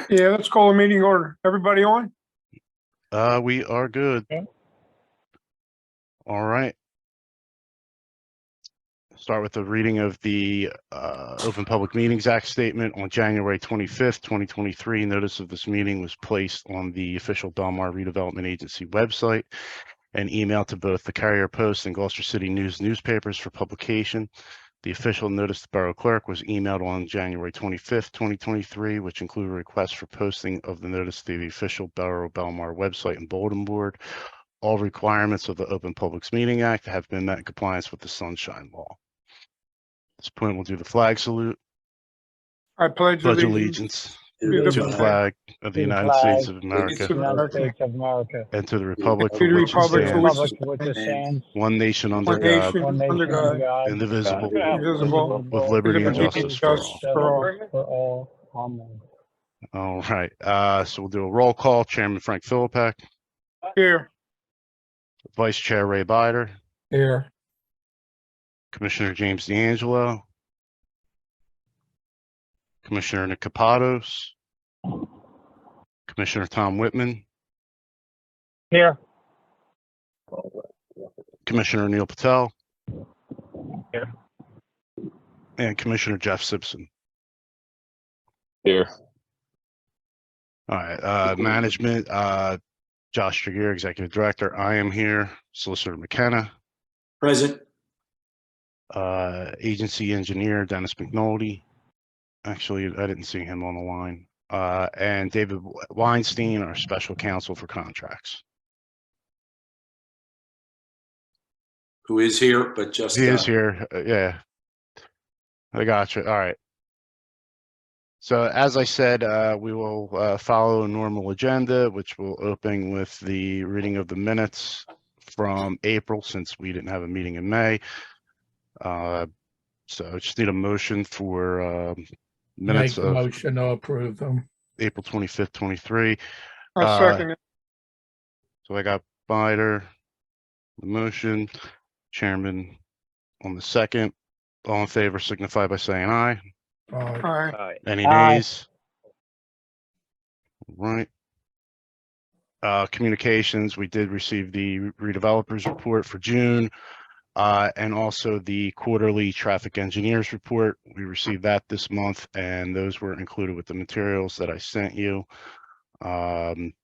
Yeah, let's call a meeting order. Everybody on? We are good. Okay. All right. Start with the reading of the Open Public Meetings Act statement. On January 25th, 2023, notice of this meeting was placed on the official Bellmawr Redevelopment Agency website and emailed to both the Carrier Post and Gloucester City News newspapers for publication. The official notice to Borough Clerk was emailed on January 25th, 2023, which included a request for posting of the notice to the official Borough Bellmawr website and bulletin board. All requirements of the Open Public Meeting Act have been met in compliance with the Sunshine Law. At this point, we'll do the flag salute. I pledge Pledge allegiance allegiance to to the flag of the United States of America United States of America, and to the republic To for the which it republic for which stands, republic for which it stands, one nation under one God, nation one nation under under God, God, indivisible, indivisible, with liberty and liberty and justice for justice all. for all. for all. Amen. All right. So we'll do a roll call. Chairman Frank Philippek, Here. Vice Chair Ray Bider, Here. Commissioner James D'Angelo, Commissioner Nick Capados, Commissioner Tom Whitman, Here. Commissioner Neil Patel, Here. and Commissioner Jeff Simpson. Here. All right. Management, Josh Tregear, Executive Director. I am here. Solicitor McKenna. Present. Agency Engineer Dennis McNulty. Actually, I didn't see him on the line. And David Weinstein, our Special Counsel for Contracts. Who is here, but just. He is here. Yeah. I got you. All right. So as I said, we will follow a normal agenda, which will open with the reading of the minutes from April, since we didn't have a meeting in May. So I just need a motion for minutes Make a of motion to approve them. April 25th, 23. I'll second it. So I got Bider, the motion, Chairman on the second. All in favor signify by saying aye. Aye. Any Aye. nays? All right. Communications, we did receive the redevelopers report for June, and also the quarterly traffic engineers report. We received that this month, and those were included with the materials that I sent you. And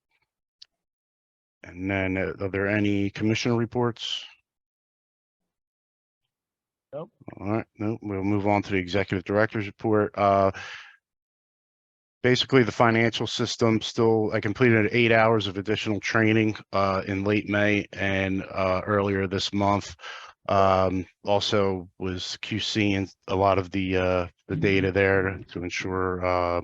then are there any commissioner reports? Nope. All right, no, we'll move on to the executive director's report. Basically, the financial system still, I completed 8 hours of additional training in late May and earlier this month. Also was QCing a lot of the data there to ensure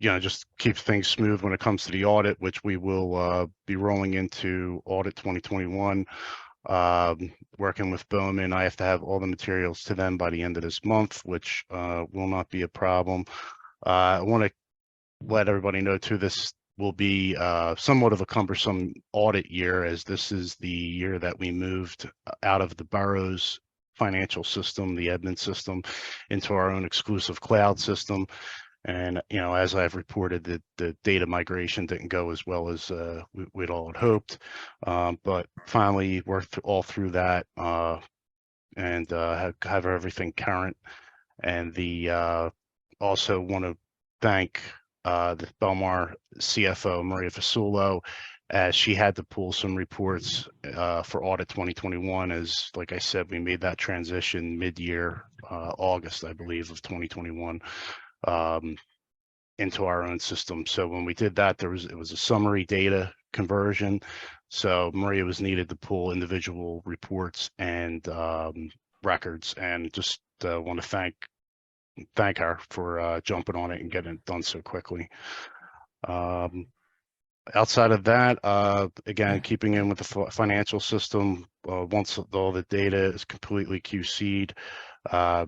just keep things smooth when it comes to the audit, which we will be rolling into audit 2021. Working with Bowman, I have to have all the materials to them by the end of this month, which will not be a problem. I want to let everybody know too, this will be somewhat of a cumbersome audit year, as this is the year that we moved out of the borough's financial system, the admin system, into our own exclusive cloud system. And, as I've reported, the data migration didn't go as well as we'd all had hoped, but finally worked all through that and have everything current. And also want to thank the Bellmawr CFO, Maria Fasullo, as she had to pull some reports for audit 2021, as, like I said, we made that transition mid-year, August, I believe, of 2021. Into our own system. So when we did that, it was a summary data conversion. So Maria was needed to pull individual reports and records, and just want to thank her for jumping on it and getting it done so quickly. Outside of that, again, keeping in with the financial system, once all the data is completely QC'd, the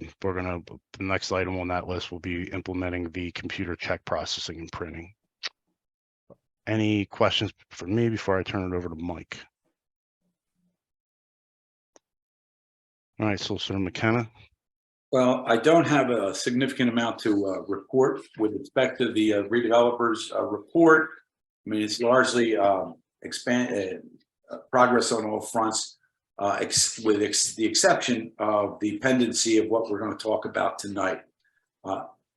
next item on that list will be implementing the computer check processing and printing. Any questions for me before I turn it over to Mike? All right, Solicitor McKenna. Well, I don't have a significant amount to report with respect to the redevelopers report. I mean, it's largely progress on all fronts, the exception of the pendency of what we're going to talk about tonight.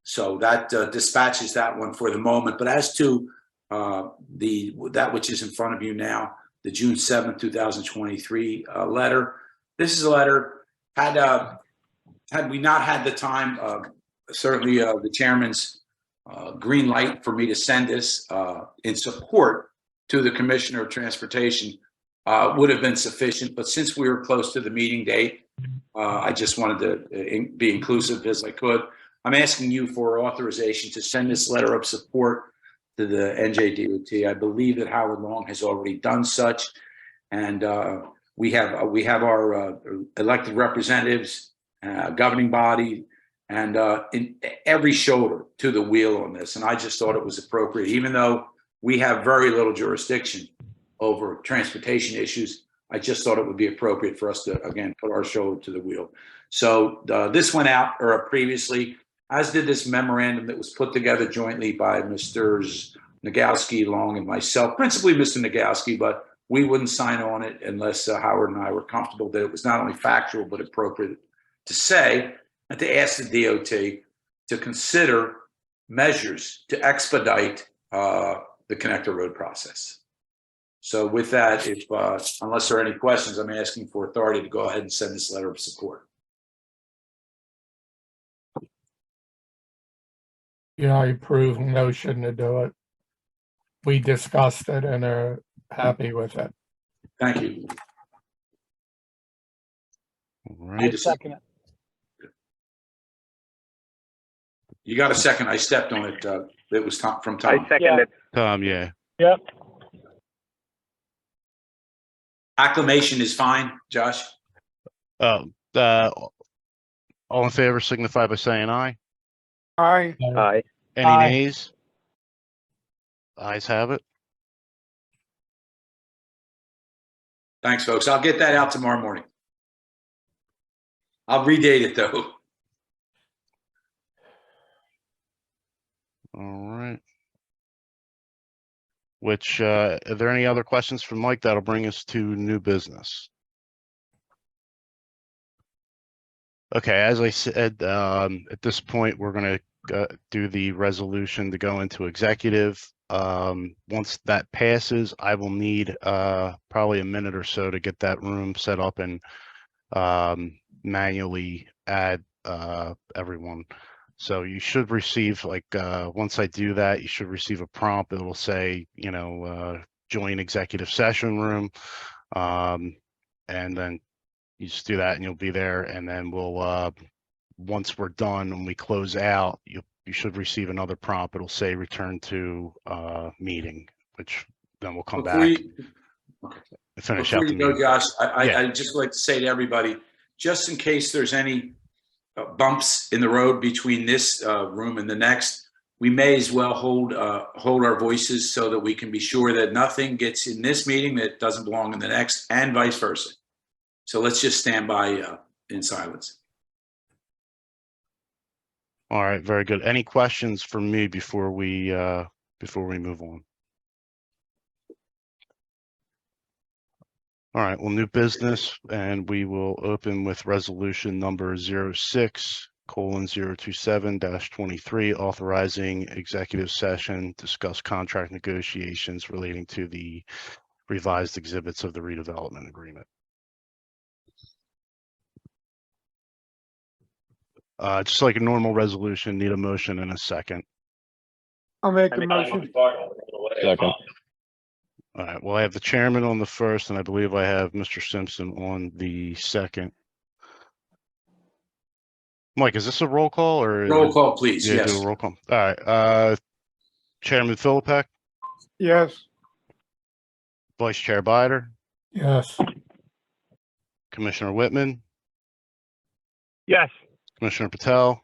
So that dispatches that one for the moment. But as to that which is in front of you now, the June 7th, 2023 letter. This is a letter had we not had the time, certainly the chairman's green light for me to send this in support to the Commissioner of Transportation would have been sufficient. But since we were close to the meeting date, I just wanted to be inclusive as I could. I'm asking you for authorization to send this letter of support to the NJDOT. I believe that Howard Long has already done such, and we have our elected representatives, governing body, and in every shoulder to the wheel on this. And I just thought it was appropriate, even though we have very little jurisdiction over transportation issues. I just thought it would be appropriate for us to, again, put our shoulder to the wheel. So this went out previously, as did this memorandum that was put together jointly by Mr. Nagowski, Long, and myself, principally Mr. Nagowski, but we wouldn't sign on it unless Howard and I were comfortable that it was not only factual, but appropriate to say, and to ask the DOT to consider measures to expedite the connector road process. So with that, if unless there are any questions, I'm asking for authority to go ahead and send this letter of support. Yeah, I approve motion to do it. We discussed it and are happy with it. Thank you. All I right. second it. You got a second? I stepped on it. It was from Tom. I second it. Yeah. Yep. Acclamation is fine, Josh. All in favor signify by saying aye. Aye. Aye. Any Aye. nays? Ayes have it. Thanks, folks. I'll get that out tomorrow morning. I'll redate it though. All right. Which, are there any other questions from Mike? That'll bring us to new business. Okay, as I said, at this point, we're going to do the resolution to go into executive. Once that passes, I will need probably a minute or so to get that room set up and manually add everyone. So you should receive, like, once I do that, you should receive a prompt. It will say, you know, join executive session room. And then you just do that and you'll be there. And then we'll, once we're done and we close out, you should receive another prompt. It'll say return to meeting, which then we'll come back and finish out the Before you meeting. go, Josh, Yeah. I'd just like to say to everybody, just in case there's any bumps in the road between this room and the next, we may as well hold our voices so that we can be sure that nothing gets in this meeting that doesn't belong in the next, and vice versa. So let's just stand by in silence. All right, very good. Any questions for me before we move on? All right, well, new business, and we will open with resolution number 06:027-23, authorizing executive session, discuss contract negotiations relating to the revised exhibits of the redevelopment agreement. Just like a normal resolution, need a motion and a second. I'll make the motion. Second. All right, well, I have the chairman on the first, and I believe I have Mr. Simpson on the second. Mike, is this a roll call or? Roll call, please. Yeah, Yes. do a roll call. All right, Chairman Philippek, Yes. Vice Chair Bider, Yes. Commissioner Whitman, Yes. Commissioner Patel,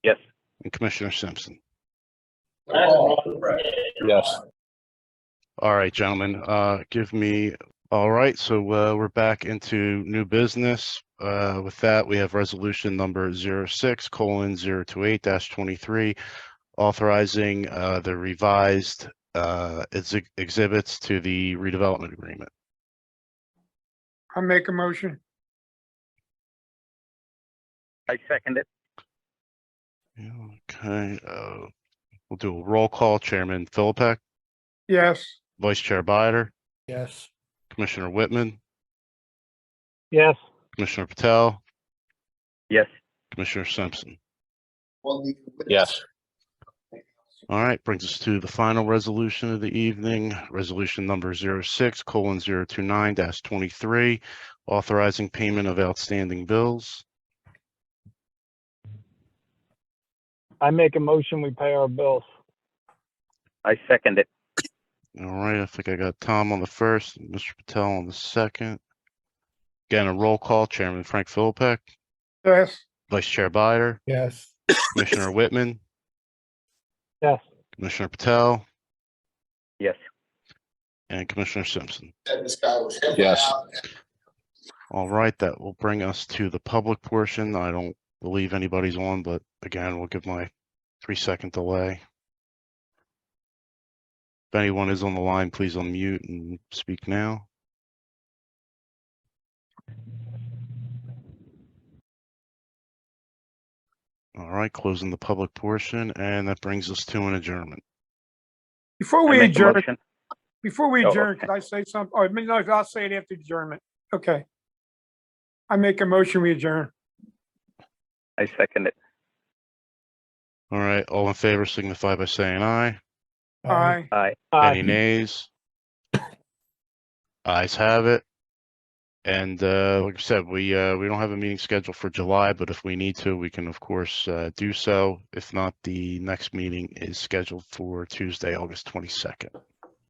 Yes. and Commissioner Simpson. Yes. All right, gentlemen, give me All right, so we're back into new business. With that, we have resolution number 06:028-23, authorizing the revised exhibits to the redevelopment agreement. I'll make a motion. I second it. Okay, we'll do a roll call. Chairman Philippek, Yes. Vice Chair Bider, Yes. Commissioner Whitman, Yes. Commissioner Patel, Yes. Commissioner Simpson. Yes. All right, brings us to the final resolution of the evening, resolution number 06:029-23, authorizing payment of outstanding bills. I make a motion, we pay our bills. I second it. All right, I think I got Tom on the first, and Mr. Patel on the second. Again, a roll call. Chairman Frank Philippek, Yes. Vice Chair Bider, Yes. Commissioner Whitman, Yes. Commissioner Patel, Yes. and Commissioner Simpson. Yes. All right, that will bring us to the public portion. I don't believe anybody's on, but again, we'll give my 3-second delay. If anyone is on the line, please unmute and speak now. All right, closing the public portion, and that brings us to an adjournment. Before I we make a adjourn, motion. Oh, okay. could I say something? Oh, I mean, no, I'll say it after adjournment. Okay. I make a motion, we adjourn. I second it. All right, all in favor signify by saying aye. Aye. Aye. Any nays? Ayes have it. And like I said, we don't have a meeting scheduled for July, but if we need to, we can of course do so. If not, the next meeting is scheduled for Tuesday, August 22nd.